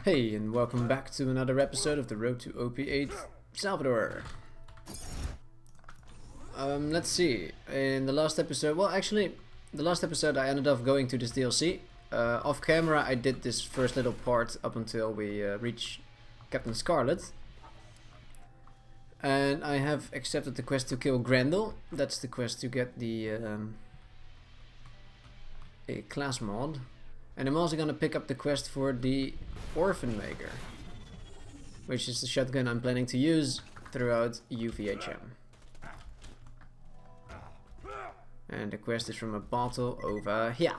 Hey, and welcome back to another episode of the Road to OP8 Salvador. Let's see. In the last episode, the last episode I ended up going to this DLC. Off camera I did this first little part up until we reach Captain Scarlet. And I have accepted the quest to kill Grendel. That's the quest to get the a class mod. And I'm also gonna pick up the quest for the Orphan Maker, which is the shotgun I'm planning to use throughout UVHM. And the quest is from a bottle over here.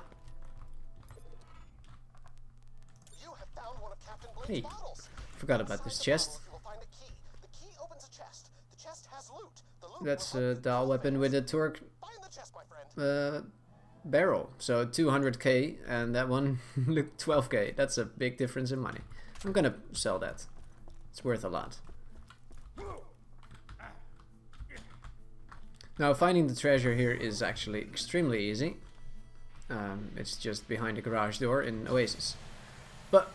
Hey, forgot about this chest. That's a Dahl weapon with a torque barrel, so 200k, and that one looked 12k. That's a big difference in money. I'm gonna sell that. It's worth a lot. Now finding the treasure here is actually extremely easy. It's just behind the garage door in Oasis. But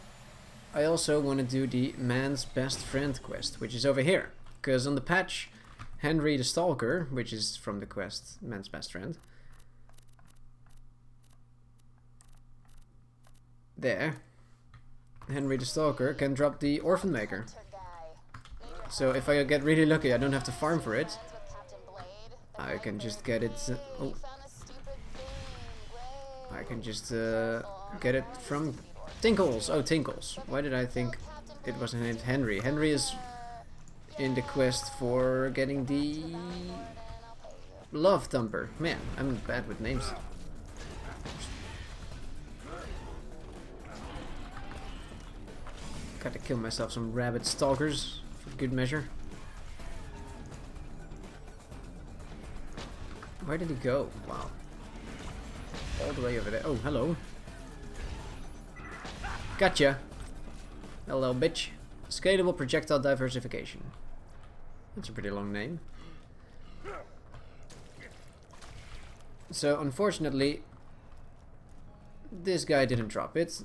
I also want to do the man's best friend quest, which is over here. Because on the patch, Henry the Stalker, which is from the quest man's best friend, there, Henry the Stalker can drop the Orphan Maker. So if I get really lucky, I don't have to farm for it. I can just get it. I can just get it from Tinkles. Oh, Tinkles. Why did I think it wasn't named Henry? Henry is in the quest for getting the Love Thumper. Man, I'm bad with names. Gotta kill myself some rabbit stalkers for good measure. Where did he go? Wow. All the way over there. Oh, hello. Gotcha. Hello, bitch. Scalable projectile diversification. That's a pretty long name. So, unfortunately, this guy didn't drop it.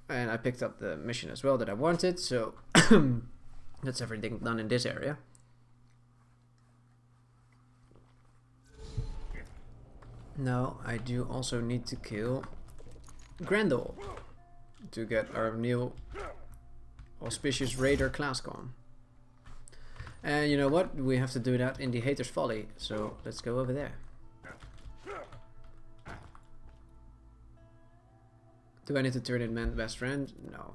And I picked up the mission as well that I wanted, so that's everything done in this area. Now I do also need to kill Grendel to get our new auspicious raider class con. And you know what? We have to do that in the Hater's Folly, so let's go over there. Do I need to turn in man's best friend? No.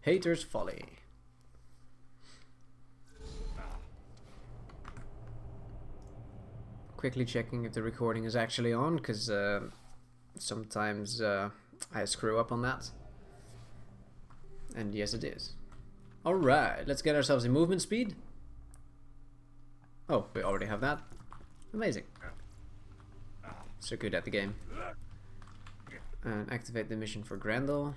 Hater's Folly. Quickly checking if the recording is actually on, because sometimes I screw up on that. And yes, it is. Alright, let's get ourselves a movement speed. Oh, we already have that. Amazing. So good at the game. And activate the mission for Grendel.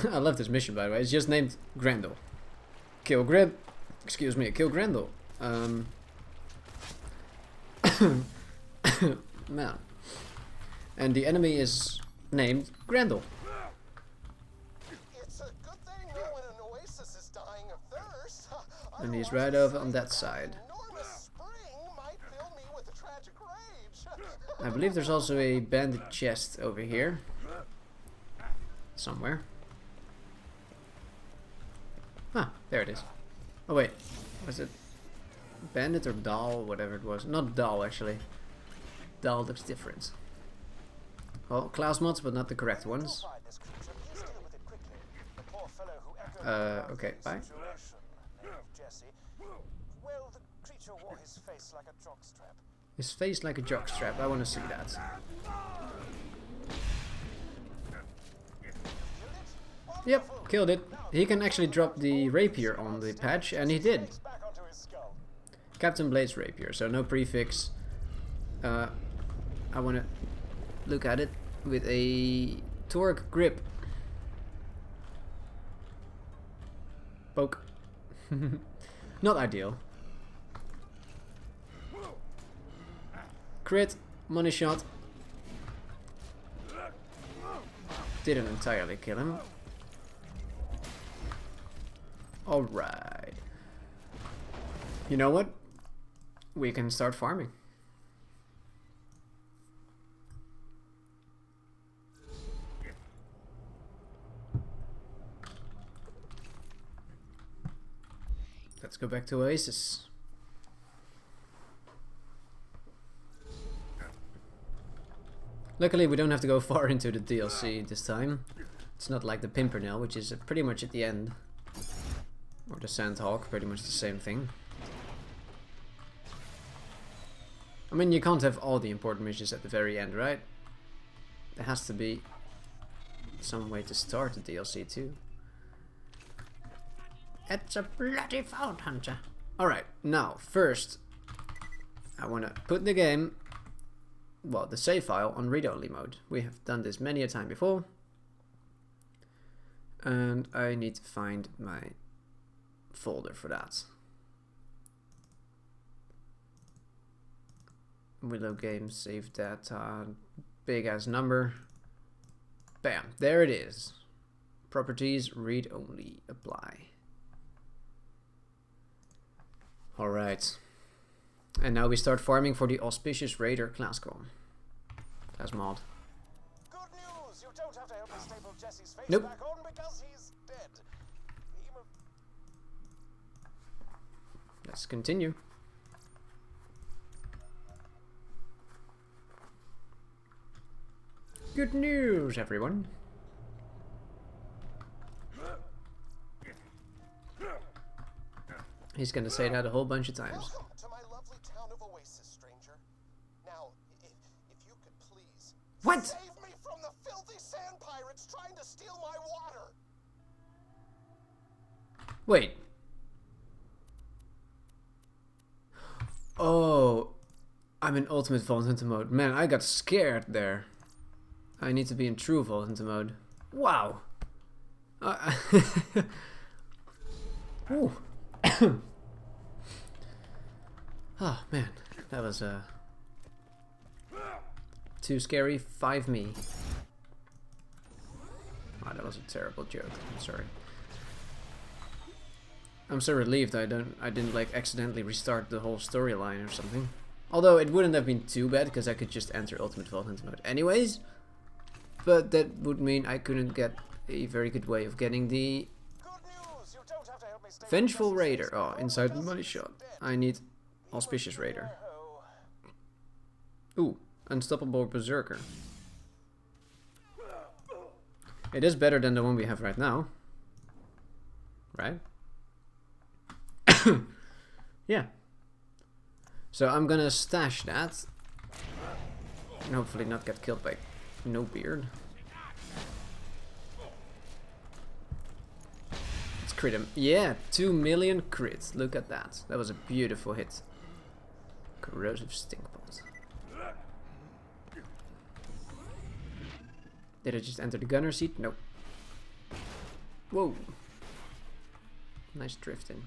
I love this mission, by the way. It's just named Grendel. Kill Grendel. Excuse me, kill Grendel. Man. And the enemy is named Grendel. It's a good thing no one in Oasis is dying of thirst. And he's right over on that side. I believe there's also a bandit chest over here. Somewhere. Ah, there it is. Oh wait, was it bandit or doll? Whatever it was. Not doll actually. Doll looks different. Well, class mods, but not the correct ones. Okay, bye. His face like a jockstrap. I want to see that. Yep, killed it. He can actually drop the rapier on the patch, and he did. Captain Blade's rapier, so no prefix. I want to look at it with a torque grip. Poke. Not ideal. crit, money shot. Didn't entirely kill him. Alright. You know what? We can start farming. Let's go back to Oasis. Luckily we don't have to go far into the DLC this time. It's not like the Pimpernel, which is pretty much at the end. Or the Sandhawk, pretty much the same thing. I mean, you can't have all the important missions at the very end, right? There has to be some way to start the DLC too. It's a bloody Vault Hunter. Alright, now, first, I want to put the game, well, the save file on read-only mode. We have done this many a time before. And I need to find my folder for that. Willow Games, save data, big ass number. Bam, there it is. Properties, read only, apply. Alright. And now we start farming for the Auspicious Raider class mod. Good news! You don't have to help me staple Jesse's face Nope. back on because he's dead. Let's continue. Good news, everyone. He's gonna say that a whole bunch of times. Welcome to my lovely town of Oasis, stranger. Now, if you could please What? save me from the filthy sand pirates trying to steal my water. Wait. Oh, I'm in Ultimate Vault Hunter mode. Man, I got scared there. I need to be in True Vault Hunter mode. Wow. Ooh. Oh man, that was too scary. 5 me. Oh, that was a terrible joke. I'm sorry. I'm so relieved I didn't like accidentally restart the whole storyline or something. Although it wouldn't have been too bad because I could just enter Ultimate Vault Hunter mode anyways. But that would mean I couldn't get a very good way of getting the Vengeful Raider. Oh, inside the money shot. I need Auspicious Raider. Ooh, Unstoppable Berserker. It is better than the one we have right now. Right? Yeah. So I'm gonna stash that. And hopefully not get killed by No Beard. Let's crit him. Yeah, 2 million crits. Look at that. That was a beautiful hit. Corrosive Stink Pot. Did I just enter the gunner seat? Nope. Whoa. Nice drifting.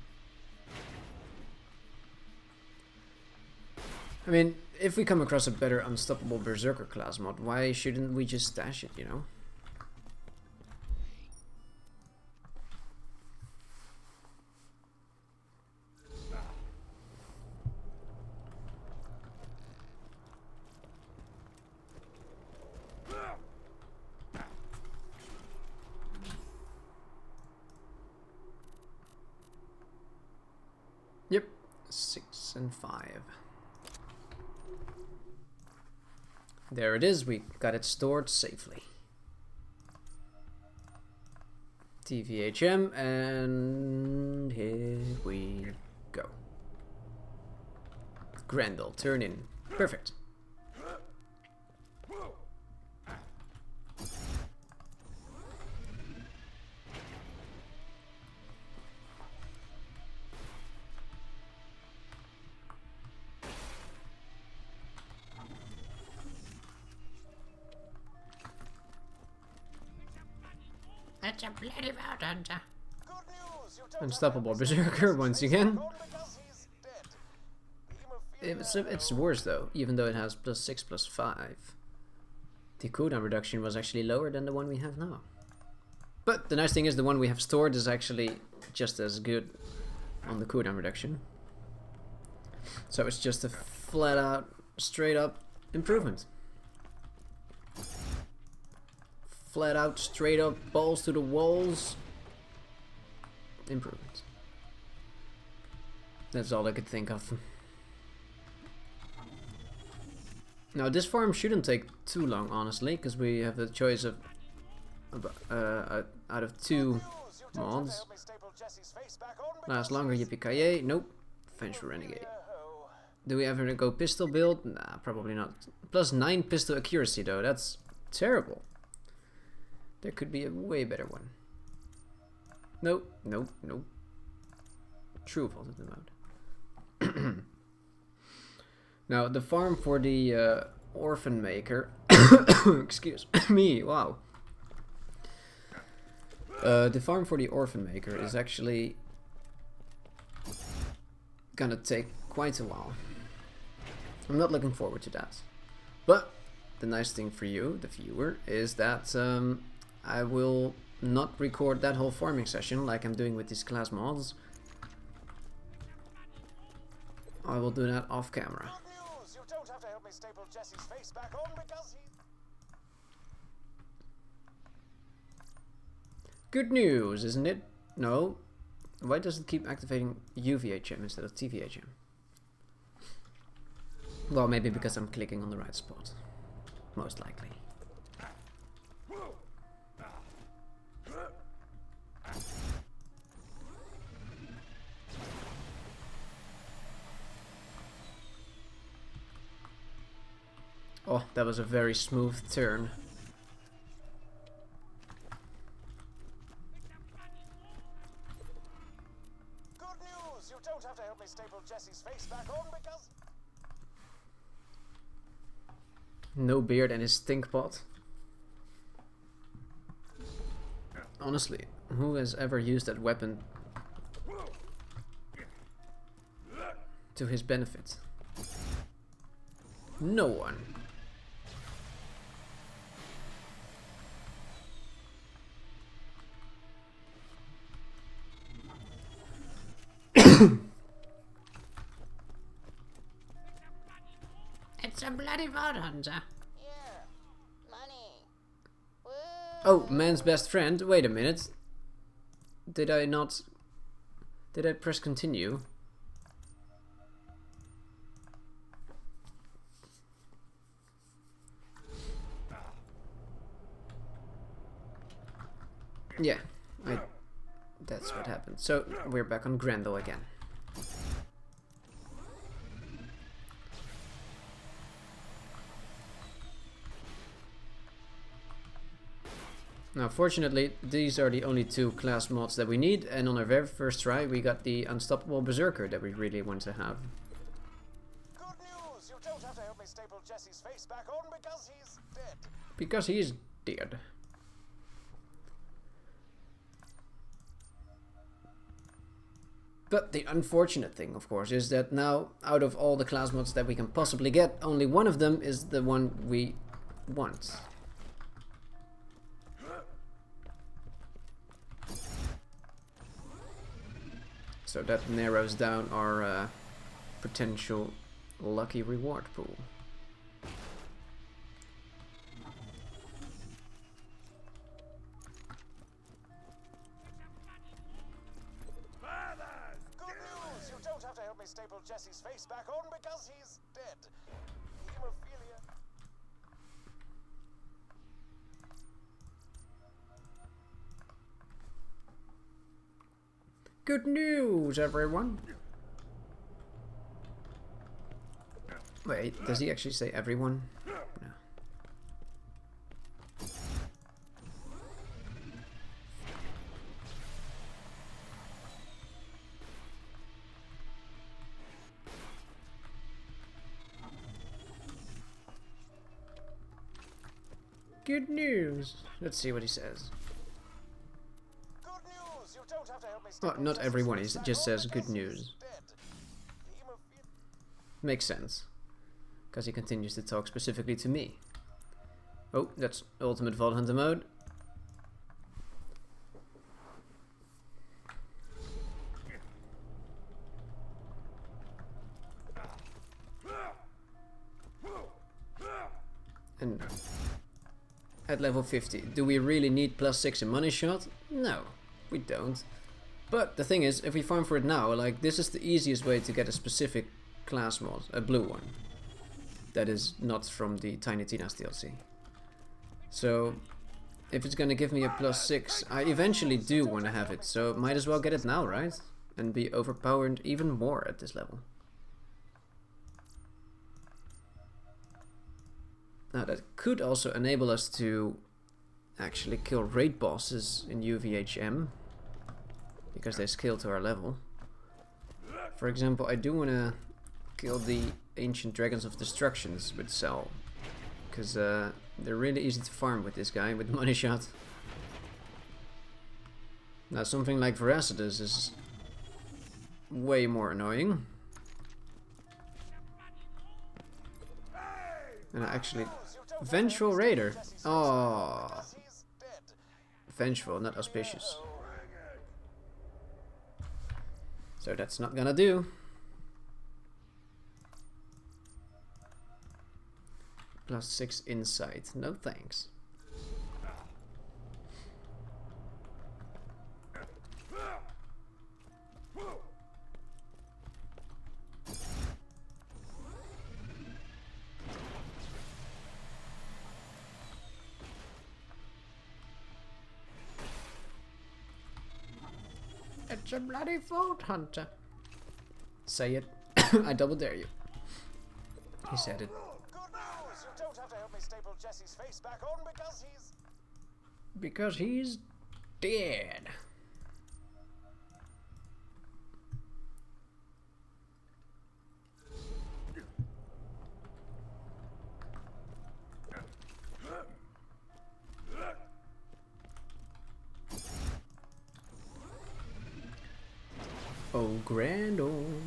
I mean, if we come across a better Unstoppable Berserker class mod, why shouldn't we just stash it, you know? Yep, 6 and 5. There it is, we got it stored safely. TVHM, and here we go. Grendel, turn in. Perfect. It's a bloody Vault Hunter. Unstoppable Berserker once again. It's worse though, even though it has +6, +5. The cooldown reduction was actually lower than the one we have now. But the nice thing is the one we have stored is actually just as good on the cooldown reduction. So it's just a flat out, straight up improvement. Flat out, straight up, balls to the walls improvement. That's all I could think of. Now this farm shouldn't take too long, honestly, because we have the choice of out of 2 mods. Last longer, yippee-ki-yay. Nope. Vengeful Renegade. Do we ever go pistol build? Nah, probably not. +9 pistol accuracy though, that's terrible. There could be a way better one. Nope, nope, nope. True vaulted mode. Now the farm for the orphan maker. Excuse me, wow. The farm for the orphan maker is actually gonna take quite a while. I'm not looking forward to that. But the nice thing for you, the viewer, is that I will not record that whole farming session like I'm doing with these class mods. I will do that off camera. You don't have to help me staple Jesse's face back on because he... Good news, isn't it? No. Why does it keep activating UVHM instead of TVHM? Well, maybe because I'm clicking on the right spot. Most likely. Oh, that was a very smooth turn. Good news! You don't have to help me staple Jesse's face back on because... No beard and his stink pot. Honestly, who has ever used that weapon to his benefit? No one. It's a bloody vault hunter. Yeah, money. Woo. Oh, man's best friend. Wait a minute. Did I not... Did I press continue? Yeah, that's what happened. So, we're back on Grendel again. Now, fortunately, these are the only 2 class mods that we need, and on our very first try, we got the Unstoppable Berserker that we really want to have. Good news! You don't have to help me staple Jesse's face back on because he's dead. Because he is dead. But the unfortunate thing, of course, is that now, out of all the class mods that we can possibly get, only one of them is the one we want. So that narrows down our potential lucky reward pool. Good news! You don't have to help me staple Jesse's face back on because he's dead. Hemophilia. Good news, everyone! Wait, does he actually say everyone? No. Good news! Let's see what he says. Good news! You don't have to help me Well, staple not Jesse's everyone, face he back just on says good because he's news. dead. Hemophilia. makes sense. Because he continues to talk specifically to me. Oh, that's ultimate Vault Hunter mode. And at level 50, do we really need +6 in money shot? No, we don't. But the thing is, if we farm for it now, like, this is the easiest way to get a specific class mod, a blue one. That is not from the Tiny Tina's DLC. So, if it's gonna give me a +6, I eventually do want to have it, so might as well get it now, right? And be overpowered even more at this level. Now that could also enable us to actually kill raid bosses in UVHM, because they scale to our level. For example, I do want to kill the Ancient Dragons of Destructions with Sal, because they're really easy to farm with this guy, with money shot. Now something like Veracitus is way more annoying. And actually, Vengeful Raider. Oh, vengeful, not auspicious. So that's not gonna do. +6 insight. No thanks. It's a bloody Vault Hunter. Say it. I double dare you. He said it. Good news! You don't have to help me staple Jesse's face back on Because he's dead. Oh, grand old.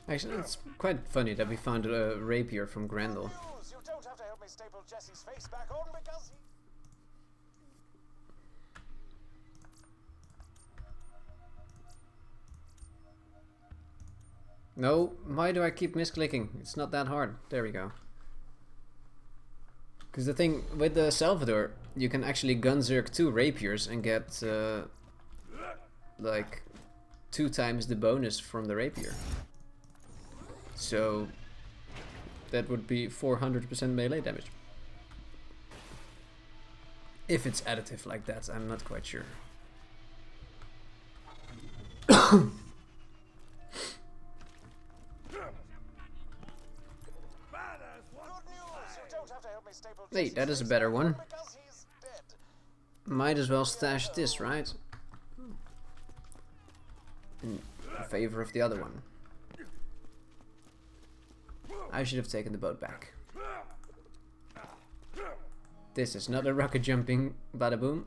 Actually, it's quite funny that we found a rapier from Grendel. You don't have to help me staple Jesse's face back on because he... No, why do I keep misclicking? It's not that hard. There we go. Because the thing with the Salvador, you can actually gunzerk 2 rapiers and get like 2 times the bonus from the rapier. So that would be 400% melee damage. If it's additive like that, I'm not quite sure. Hey, that is a better one. Might as well stash this, right? In favor of the other one. I should have taken the boat back. This is not a rocket jumping bada boom.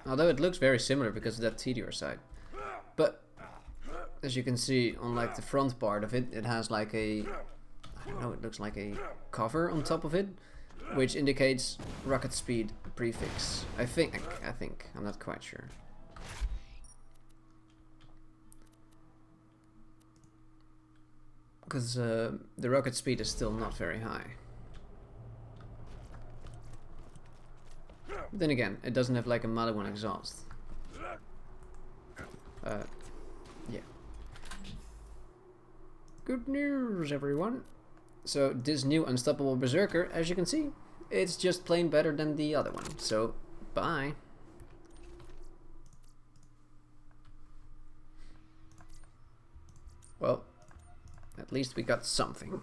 Although it looks very similar because of that Tedior side. But as you can see on like the front part of it, it has like a, I don't know, it looks like a cover on top of it, which indicates rocket speed prefix. I think, I'm not quite sure. Because the rocket speed is still not very high. But then again, it doesn't have like a Maliwan exhaust. Yeah. Good news, everyone. So this new Unstoppable Berserker, as you can see, it's just plain better than the other one. So, bye. Well, at least we got something.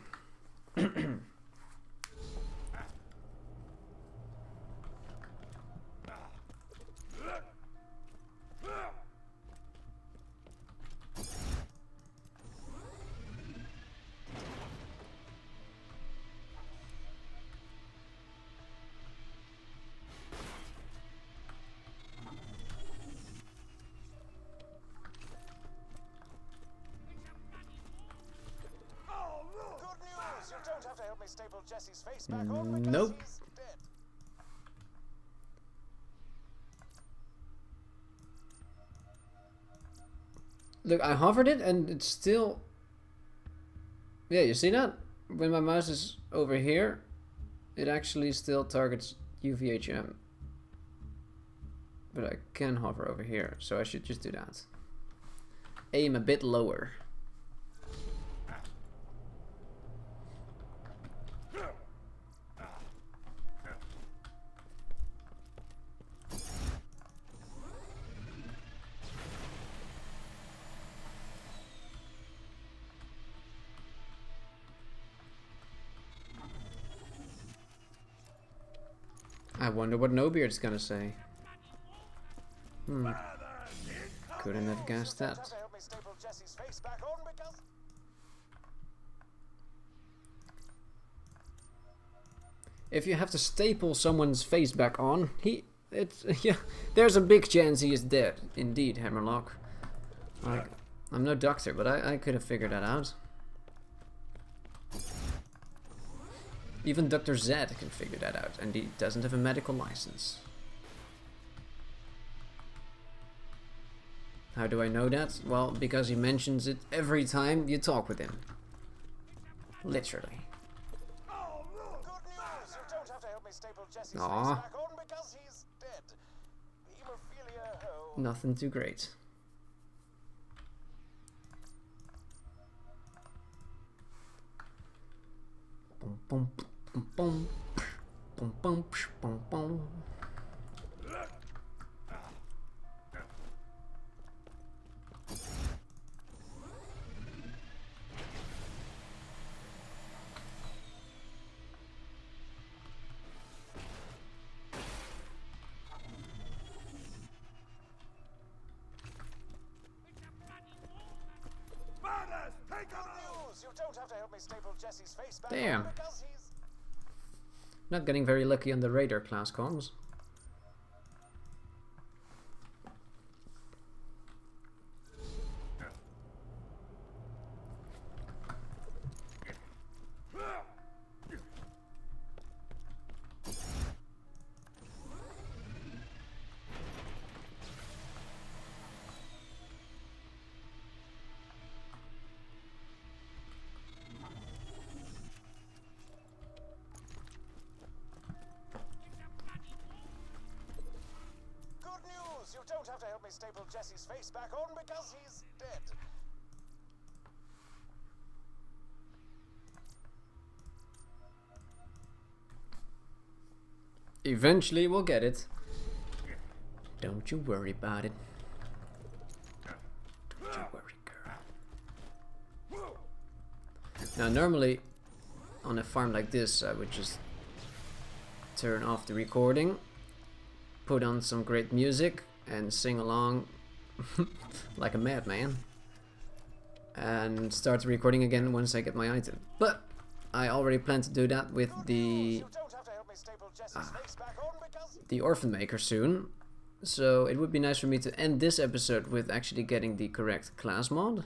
staple Jesse's face back on because Nope. he's dead. Look, I hovered it and it's still... Yeah, you see that? When my mouse is over here, it actually still targets UVHM. But I can hover over here, so I should just do that. Aim a bit lower. I wonder what No-Beard's gonna say. Couldn't have guessed that. Have to help me staple Jesse's face back on because If you have to staple someone's face back on, yeah, there's a big chance he is dead. Indeed, Hammerlock. Like, I'm no doctor, but I could have figured that out. Even Dr. Zed can figure that out, and he doesn't have a medical license. How do I know that? Well, because he mentions it every time you talk with him. Literally. good news. You don't have to help me staple Jesse's Aw. face back on because he's dead. Hemophilia, oh. Nothing too great. Boom, boom, boom, boom, boom, boom, boom, boom. Good news. You don't have to help me staple Jesse's face back Damn. on because he's Not getting very lucky on the radar class comms. good news. You don't have to help me staple Jesse's face back on because he's dead. Eventually we'll get it. Don't you worry about it. Don't you worry, girl. Now normally on a farm like this I would just turn off the recording, put on some great music and sing along like a madman, and start recording again once I get my item. But I already plan to do that with the You don't have to help me staple Jesse's face back on because Orphan Maker soon. So it would be nice for me to end this episode with actually getting the correct class mod,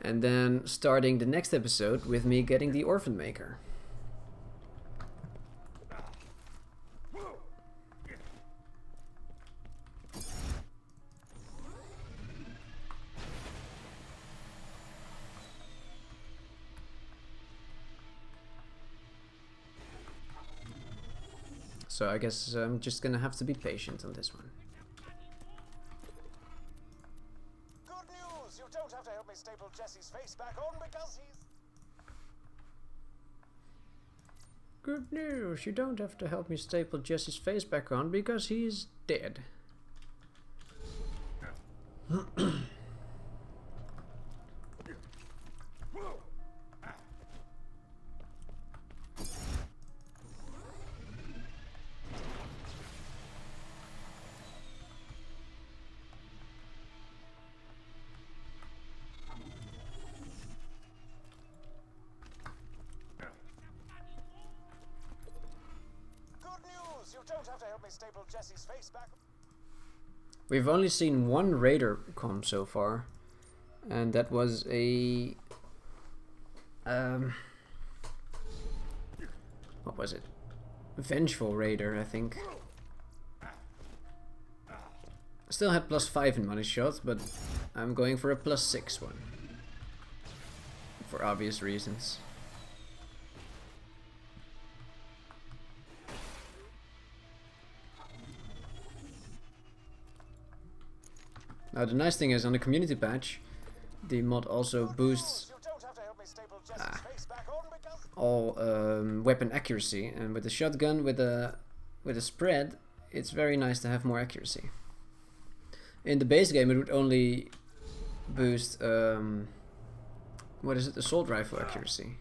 and then starting the next episode with me getting the Orphan Maker. So I guess I'm just gonna have to be patient on this one. good news. You don't have to help me staple Jesse's face back on because he's Good news, you don't have to help me staple Jesse's face back on because he's dead. good news. You don't have to help me staple Jesse's face back. We've only seen one raider come so far, and that was a what was it? Vengeful Raider, I think. Still had +5 in money shot, but I'm going for a +6 one. For obvious reasons. Now the nice thing is on the community patch, the mod also boosts all weapon accuracy, and with the shotgun with a spread, it's very nice to have more accuracy. In the base game, it would only boost what is it? Assault rifle accuracy.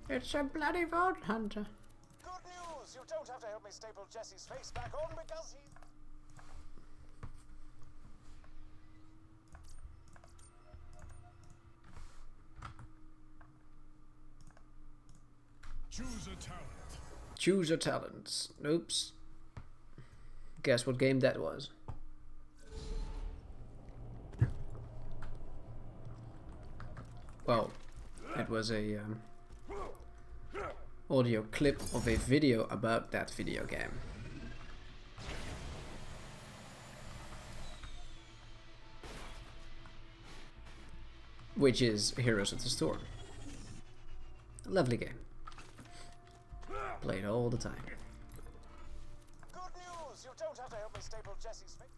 It's a bloody vault hunter. Good news! You don't have to help me staple Jesse's face back on because he... Choose a talent. Choose a talent. Oops. Guess what game that was. Well, it was a audio clip of a video about that video game. Which is Heroes of the Storm. A lovely game. Played all the time. Good news! You don't have to help me staple Jesse's face.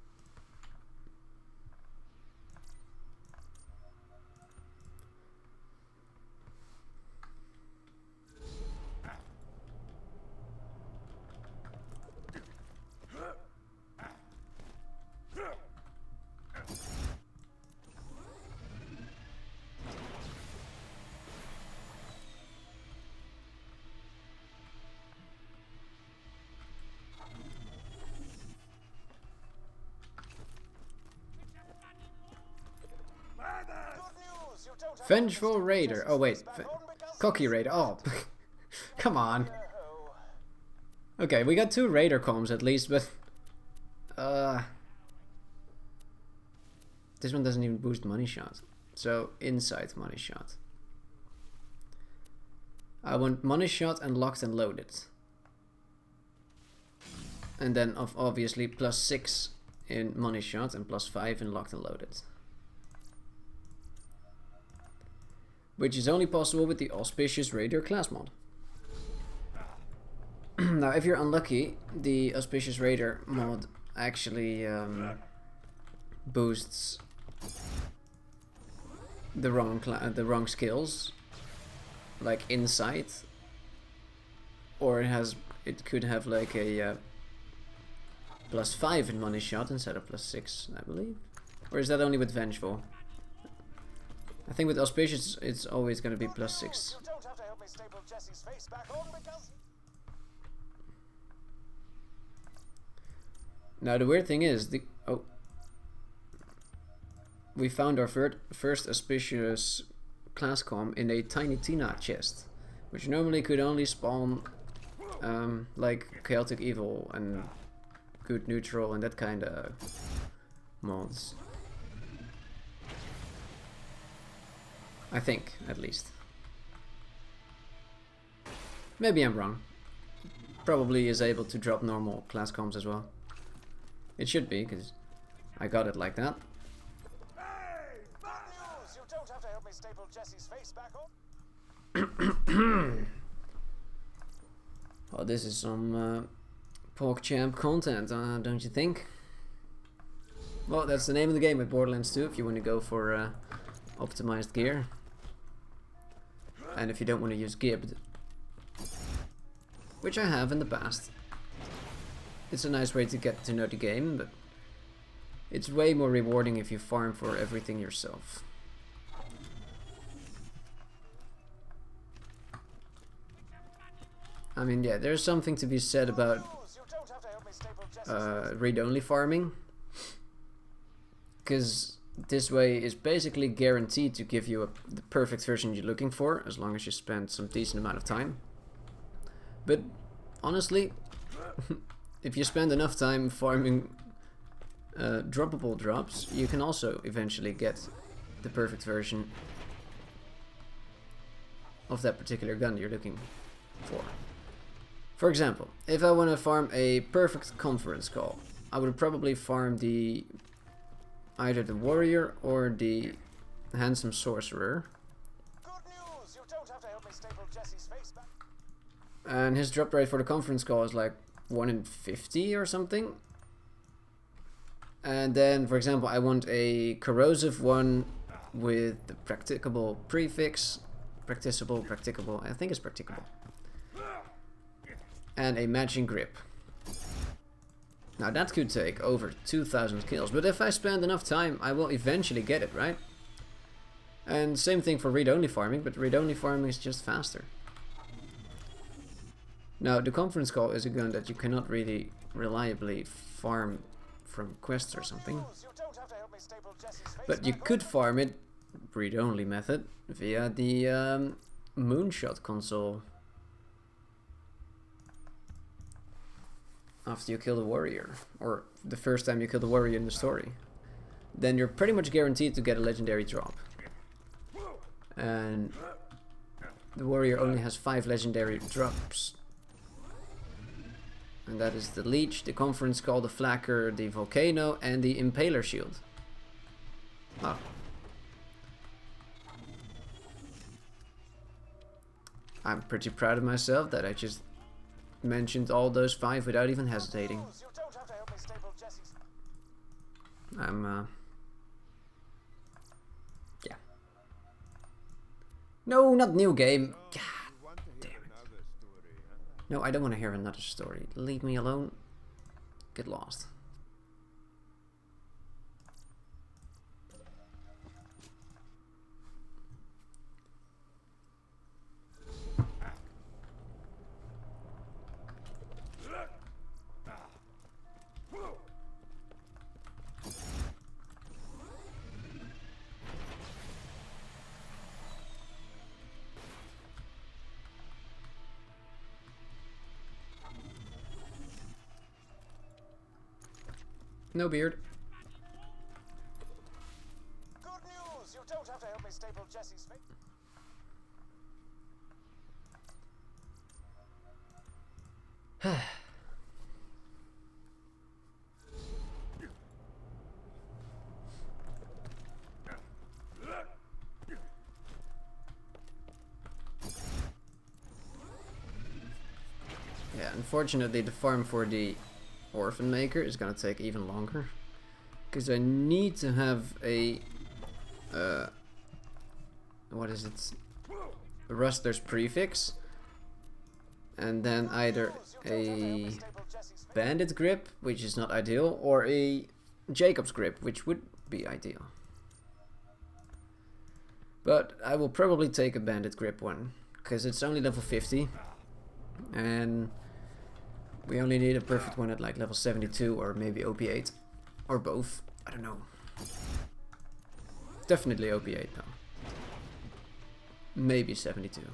Vengeful Raider. Oh wait, Cocky Raider. Oh, come on. Okay, we got 2 Raider comms at least, but this one doesn't even boost money shot. So inside money shot. I want money shot and locked and loaded, and then obviously +6 in money shot and +5 in locked and loaded. Which is only possible with the Auspicious Raider class mod. Now, if you're unlucky, the Auspicious Raider mod actually boosts the wrong skills, like insight, or it could have like a +5 in money shot instead of +6, I believe. Or is that only with Vengeful? I think with Auspicious it's always going to be +6. Now the weird thing is, we found our first Auspicious class com in a Tiny Tina chest, which normally could only spawn like Chaotic Evil and Good Neutral and that kind of mods. I think, at least. Maybe I'm wrong. Probably is able to drop normal class comms as well. It should be, because I got it like that. Hey, bad news! You don't have to help me staple Jesse's face back on. Oh, this is some PogChamp content, don't you think? Well, that's the name of the game with Borderlands 2, if you want to go for optimized gear. And if you don't want to use Gibbed, which I have in the past. It's a nice way to get to know the game, but it's way more rewarding if you farm for everything yourself. I mean, yeah, there's something to be said about read-only farming, because this way is basically guaranteed to give you the perfect version you're looking for, as long as you spend some decent amount of time. But honestly, if you spend enough time farming droppable drops, you can also eventually get the perfect version of that particular gun you're looking for. For example, if I want to farm a perfect conference call, I would probably farm either the warrior or the handsome sorcerer. Good news! You don't have to help me staple Jesse's face back. And his drop rate for the conference call is like 1 in 50 or something. And then, for example, I want a corrosive one with the practicable prefix. Practicable, I think it's practicable. And a matching grip. Now that could take over 2,000 kills, but if I spend enough time, I will eventually get it, right? And same thing for read-only farming, but read-only farming is just faster. Now, the conference call is a gun that you cannot really reliably farm from quests or something. But you could farm it, read-only method, via the moonshot console. After you kill the warrior, or the first time you kill the warrior in the story. Then you're pretty much guaranteed to get a legendary drop. And the warrior only has 5 legendary drops. And that is the leech, the conference call, the flacker, the volcano, and the impaler shield. Oh. I'm pretty proud of myself that I just mentioned all those 5 without even hesitating. Yeah. No, not new game. God damn it. No, I don't want to hear another story. Leave me alone. Get lost. No beard. Good news! You don't have to help me staple Jesse's face. Yeah, unfortunately the farm for the orphan maker is gonna take even longer, because I need to have a what is it, a rustler's prefix, and then either a bandit grip, which is not ideal, or a Jacob's grip, which would be ideal. But I will probably take a bandit grip one, because it's only level 50 and we only need a perfect one at like level 72 or maybe OP8. Or both. I don't know. Definitely OP8 though. Maybe 72. Good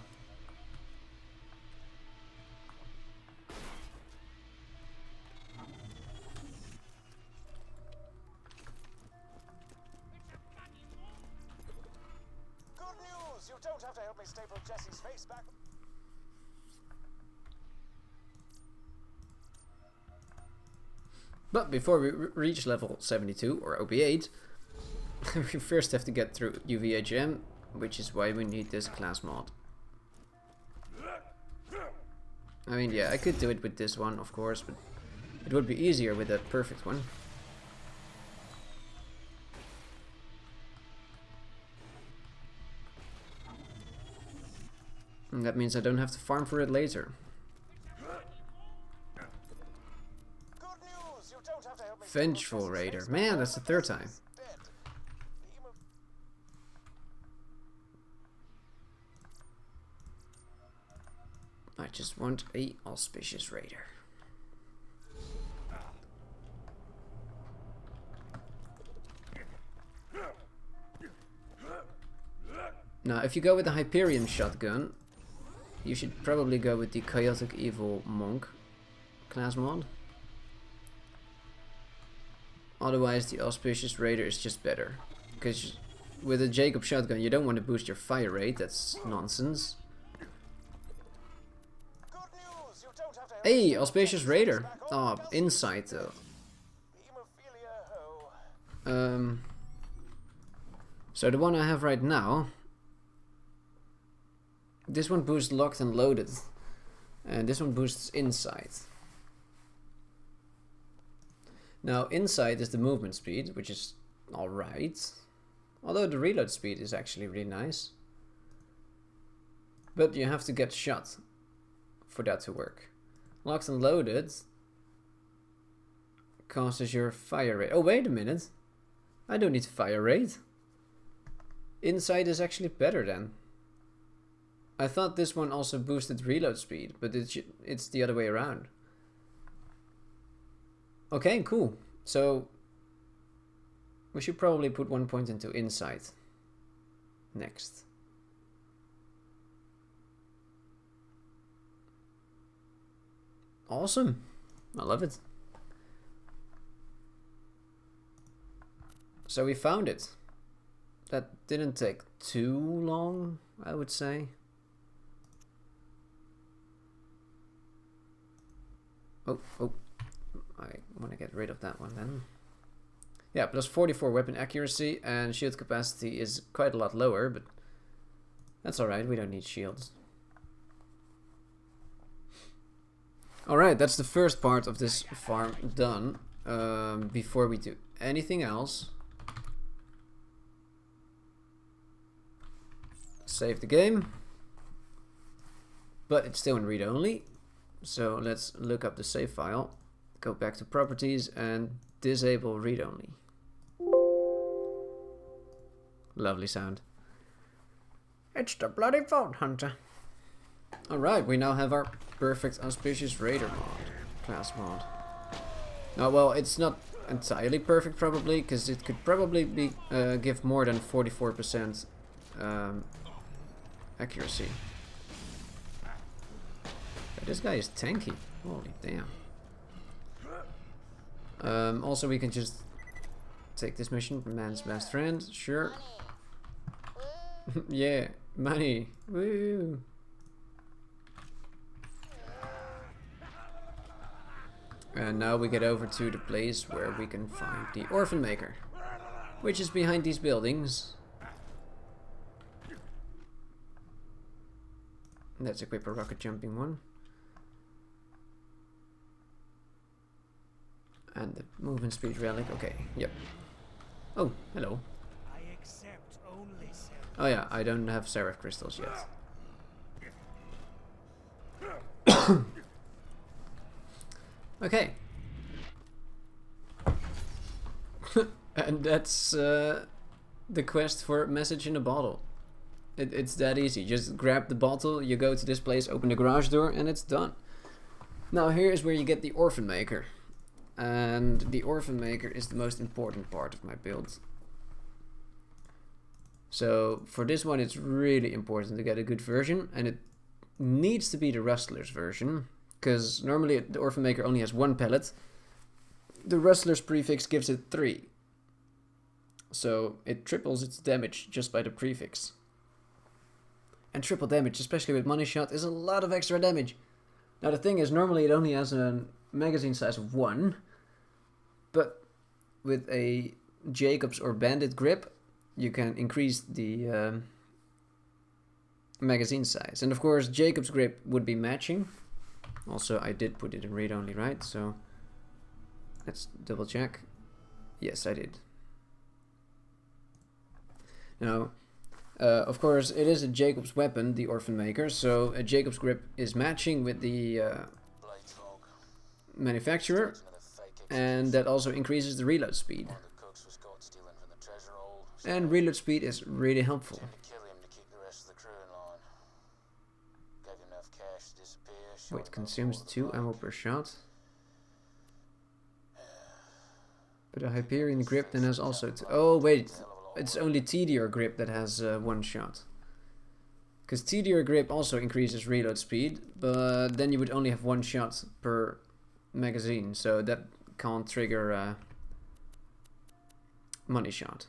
news! You don't have to help me staple Jesse's face back. But before we reach level 72 or OP8, we first have to get through UVHM, which is why we need this class mod. I mean, yeah, I could do it with this one, of course, but it would be easier with a perfect one. And that means I don't have to farm for it later. Vengeful Raider. Man, that's the 3rd time. I just want a auspicious raider. Now, if you go with the Hyperion shotgun, you should probably go with the Chaotic Evil Monk class mod. Otherwise, the Auspicious Raider is just better. Because with a Jacob shotgun, you don't want to boost your fire rate. That's nonsense. Good news, you don't have to help Hey, me Auspicious stable Raider. Jesse's face Oh, back on Insight though. Hemophilia ho. So the one I have right now, this one boosts Locked and Loaded, and this one boosts Insight. Now Insight is the movement speed, which is alright, although the reload speed is actually really nice. But you have to get shot for that to work. Locked and Loaded causes your fire rate. Oh, wait a minute. I don't need fire rate. Insight is actually better then. I thought this one also boosted reload speed, but it's the other way around. Okay, cool. So we should probably put 1 point into Insight next. Awesome. I love it. So we found it. That didn't take too long, I would say. Oh, I want to get rid of that one then. Yeah, plus 44 weapon accuracy, and shield capacity is quite a lot lower, but that's alright, we don't need shields. Alright, that's the first part of this farm done. Before we do anything else, save the game, but it's still in read-only, so let's look up the save file, go back to properties and disable read-only. Lovely sound. It's the bloody Vault Hunter. Alright, we now have our perfect Auspicious Raider mod, class mod. Now, well, it's not entirely perfect probably, because it could probably be give more than 44% accuracy. But this guy is tanky. Holy damn. Also, we can just take this mission, man's best friend. Sure. Yeah, money. Woo. And now we get over to the place where we can find the Orphan Maker, which is behind these buildings. Let's equip a rocket jumping one. And the movement speed relic, okay, yep. Oh, hello. I accept only Oh yeah, I don't have Seraph crystals yet. Okay. And that's the quest for Message in a Bottle. It's that easy. Just grab the bottle, you go to this place, open the garage door, and it's done. Now here is where you get the Orphan Maker. And the Orphan Maker is the most important part of my build. So for this one it's really important to get a good version, and it needs to be the Rustler's version, because normally the Orphan Maker only has 1 pellet. The Rustler's prefix gives it 3. So it triples its damage just by the prefix. And triple damage, especially with Money Shot, is a lot of extra damage. Now the thing is, normally it only has a magazine size of 1, but with a Jacob's or Bandit grip, you can increase the magazine size. And of course, Jacob's grip would be matching. Also, I did put it in read-only, right? So let's double check. Yes, I did. Now, of course, it is a Jacob's weapon, the Orphan Maker, so a Jacob's grip is matching with the manufacturer, and that also increases the reload speed. And reload speed is really helpful. Wait, consumes 2 ammo per shot. But a Hyperion grip then has also... Oh wait, it's only TDR grip that has 1 shot. Because TDR grip also increases reload speed, but then you would only have one shot per magazine, so that can't trigger money shot.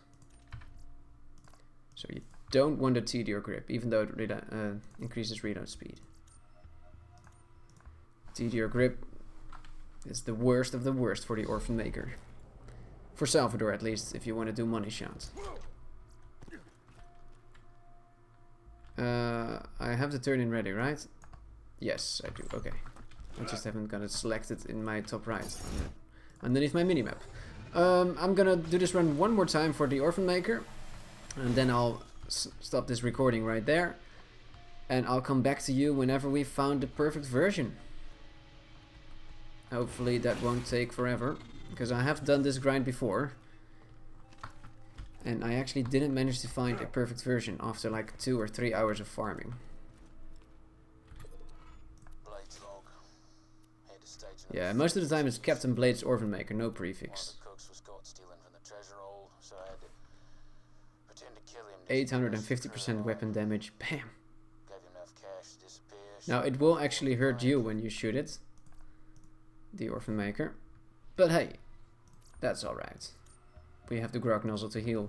So you don't want a TDR grip, even though it increases reload speed. TDR grip is the worst of the worst for the Orphan Maker. For Salvador, at least, if you want to do money shots. I have the turn-in ready, right? Yes, I do. Okay. I just haven't got it selected in my top right. Underneath my minimap. I'm gonna do this run one more time for the Orphan Maker. And then I'll stop this recording right there. And I'll come back to you whenever we've found the perfect version. Hopefully that won't take forever. Because I have done this grind before. And I actually didn't manage to find a perfect version after like 2 or 3 hours of farming. Yeah, most of the time it's Captain Blade's Orphan Maker, no prefix. 850% weapon damage, bam! Now it will actually hurt you when you shoot it, the Orphan Maker. But hey, that's alright. We have the Grog nozzle to heal.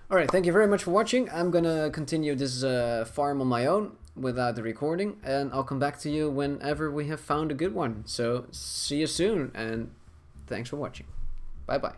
Alright, thank you very much for watching. I'm gonna continue this farm on my own without the recording, and I'll come back to you whenever we have found a good one. So see you soon, and thanks for watching. Bye bye.